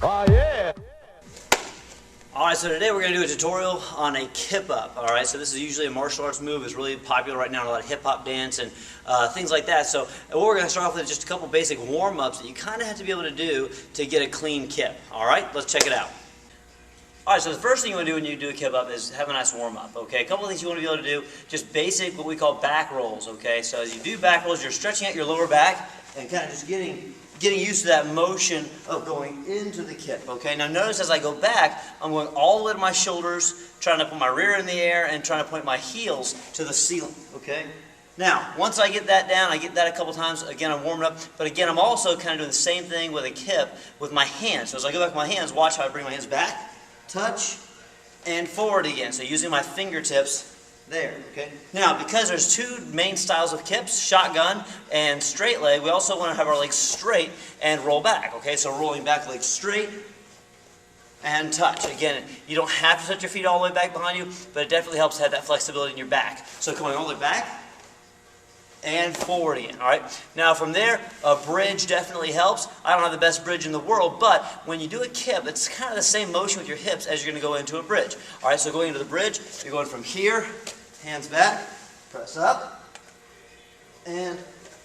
Oh yeah! Alright, so today we're going to do a tutorial on a Kip Up. Alright, so this is usually a martial arts move. It's really popular right now in a lot of hip-hop dance and things like that. So what we're going to start off with is just a couple basic warm-ups that you kind of have to be able to do to get a clean kip. Alright, let's check it out. Alright, so the first thing you want to do when you do a Kip Up is have a nice warm-up, okay? A couple of things you want to be able to do, just basic, what we call back rolls, okay? So as you do back rolls, you're stretching out your lower back and kind of just getting used to that motion of going into the kip, okay? Now notice as I go back, I'm going all the way to my shoulders, trying to put my rear in the air and trying to point my heels to the ceiling, okay? Now, once I get that down, I get that a couple times, again I'm warming up, but again I'm also kind of doing the same thing with a kip with my hands. So as I go back with my hands, watch how I bring my hands back, touch, and forward again. So using my fingertips there, okay? Now, because there's two main styles of kips, shotgun and straight leg, we also want to have our legs straight and roll back, okay? So rolling back, legs straight, and touch. Again, you don't have to touch your feet all the way back behind you, but it definitely helps to have that flexibility in your back. So coming all the way back, and forward again, all right? Now from there, a bridge definitely helps. I don't have the best bridge in the world, but when you do a kip, it's kind of the same motion with your hips as you're going to go into a bridge. All right, so going into the bridge, you're going from here, hands back, press up, and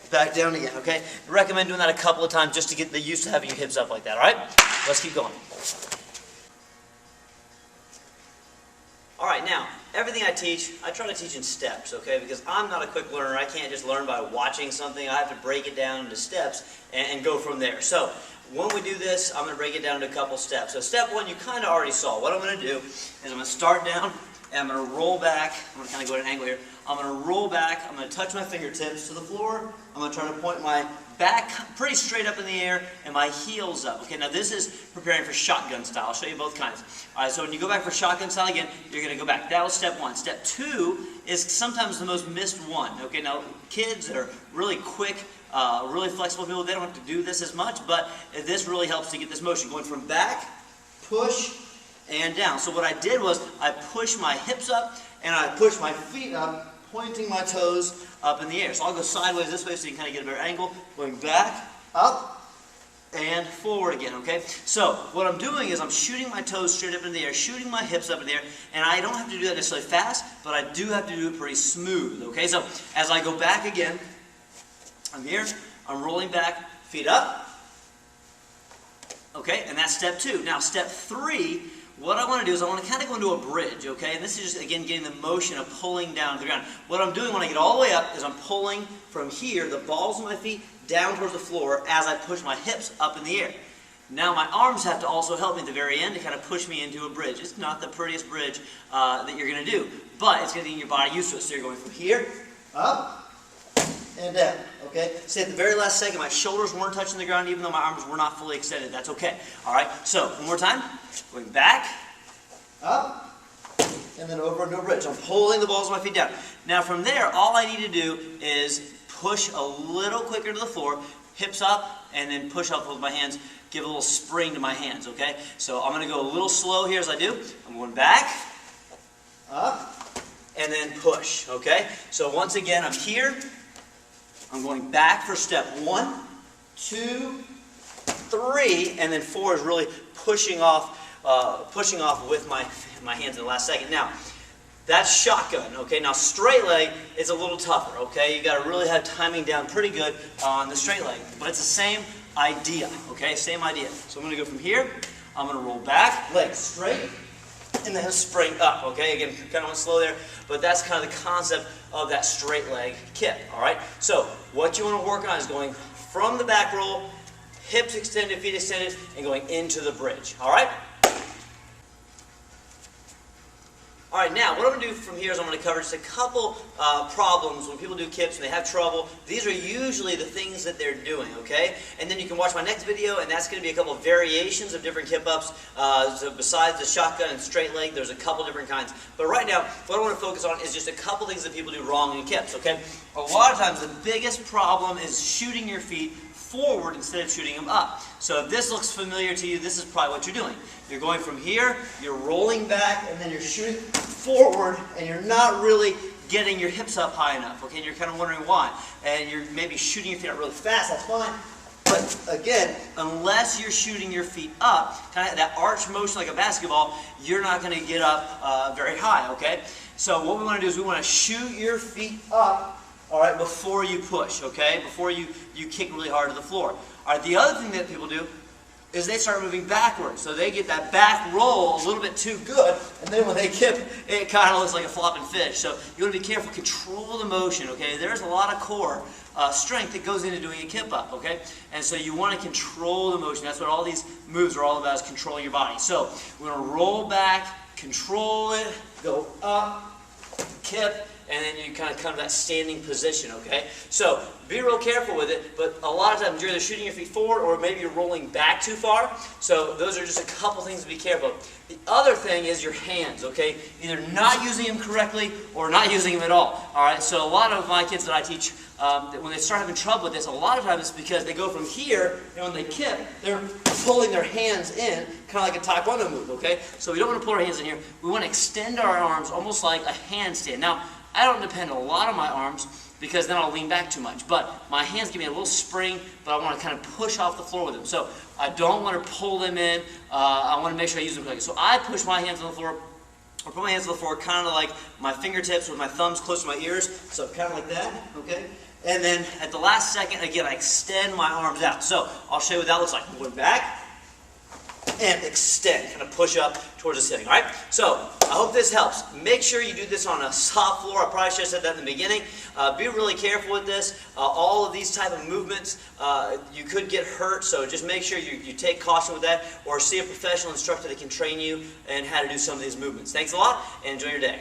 back down again, okay? I recommend doing that a couple of times just to get used to having your hips up like that, all right? Let's keep going. All right, now, everything I teach, I try to teach in steps, okay? Because I'm not a quick learner. I can't just learn by watching something. I have to break it down into steps and go from there. So, when we do this, I'm going to break it down into a couple steps. So, step one, you kind of already saw. What I'm going to do is I'm going to start down, and I'm going to roll back. I'm going to kind of go at an angle here. I'm going to roll back. I'm going to touch my fingertips to the floor. I'm going to try to point my back pretty straight up in the air and my heels up. Okay, now this is preparing for shotgun style. I'll show you both kinds. All right, so when you go back for shotgun style again, you're going to go back. That was step one. Step two is sometimes the most missed one. Okay, now kids that are really quick, really flexible people, they don't have to do this as much, but this really helps to get this motion. Going from back, push, and down. So what I did was I pushed my hips up and I pushed my feet up, pointing my toes up in the air. So I'll go sideways this way so you can kind of get a better angle. Going back, up, and forward again, okay? So what I'm doing is I'm shooting my toes straight up in the air, shooting my hips up in the air, and I don't have to do that necessarily fast, but I do have to do it pretty smooth, okay? So as I go back again, I'm here, I'm rolling back, feet up, okay? And that's step two. Now step three, what I want to do is I want to kind of go into a bridge, okay? And this is just, again, getting the motion of pulling down to the ground. What I'm doing when I get all the way up is I'm pulling from here, the balls of my feet, down towards the floor as I push my hips up in the air. Now my arms have to also help me at the very end to kind of push me into a bridge. It's not the prettiest bridge that you're going to do, but it's going to get your body used to it. So you're going from here, up, and down, okay? See, at the very last second, my shoulders weren't touching the ground even though my arms were not fully extended. That's okay, all right? So, one more time. Going back, up, and then over into a bridge. I'm pulling the balls of my feet down. Now from there, all I need to do is push a little quicker to the floor, hips up, and then push up with my hands. Give a little spring to my hands, okay? So I'm going to go a little slow here as I do. I'm going back, up, and then push, okay? So once again, I'm here. I'm going back for step 1, 2, 3, and then 4 is really pushing off with my hands in the last second. Now, that's shotgun, okay? Now, straight leg is a little tougher, okay? You got to really have timing down pretty good on the straight leg, but it's the same idea, okay? Same idea. So I'm going to go from here. I'm going to roll back, legs straight, and then spring up, okay? Again, kind of went slow there, but that's kind of the concept of that straight leg kip, all right? So what you want to work on is going from the back roll, hips extended, feet extended, and going into the bridge, all right? All right, now what I'm going to do from here is I'm going to cover just a couple problems when people do kips and they have trouble. These are usually the things that they're doing, okay? And then you can watch my next video, and that's going to be a couple of variations of different kip ups. So besides the shotgun and straight leg, there's a couple different kinds. But right now, what I want to focus on is just a couple things that people do wrong in kips, okay? A lot of times, the biggest problem is shooting your feet forward instead of shooting them up. So if this looks familiar to you, this is probably what you're doing. You're going from here, you're rolling back, and then you're shooting forward, and you're not really getting your hips up high enough, okay? And you're kind of wondering why. And you're maybe shooting your feet out really fast, that's fine. But again, unless you're shooting your feet up, kind of that arch motion like a basketball, you're not going to get up very high, okay? So what we want to do is we want to shoot your feet up, all right, before you push, okay? Before you kick really hard to the floor. All right, the other thing that people do is they start moving backwards. So they get that back roll a little bit too good, and then when they kip, it kind of looks like a flopping fish. So you want to be careful. Control the motion, okay? There's a lot of core strength that goes into doing a kip up, okay? And so you want to control the motion. That's what all these moves are all about, is controlling your body. So we're going to roll back, control it, go up, kip, and then you kind of come to that standing position, okay? So be real careful with it, but a lot of times you're either shooting your feet forward or maybe you're rolling back too far. So those are just a couple things to be careful of. The other thing is your hands, okay? Either not using them correctly or not using them at all right? So a lot of my kids that I teach, when they start having trouble with this, a lot of times it's because they go from here, and when they kip, they're pulling their hands in, kind of like a taekwondo move, okay? So we don't want to pull our hands in here. We want to extend our arms almost like a handstand. Now, I don't depend a lot on my arms because then I'll lean back too much. But my hands give me a little spring, but I want to kind of push off the floor with them. So I don't want to pull them in. I want to make sure I use them correctly. So I push my hands on the floor, or put my hands on the floor kind of like my fingertips with my thumbs close to my ears. So kind of like that, okay? And then at the last second, again, I extend my arms out. So I'll show you what that looks like. I'm going back and extend, kind of push up towards the ceiling, all right? So I hope this helps. Make sure you do this on a soft floor. I probably should have said that in the beginning. Be really careful with this. All of these type of movements, you could get hurt, so just make sure you take caution with that, or see a professional instructor that can train you and how to do some of these movements. Thanks a lot, and enjoy your day.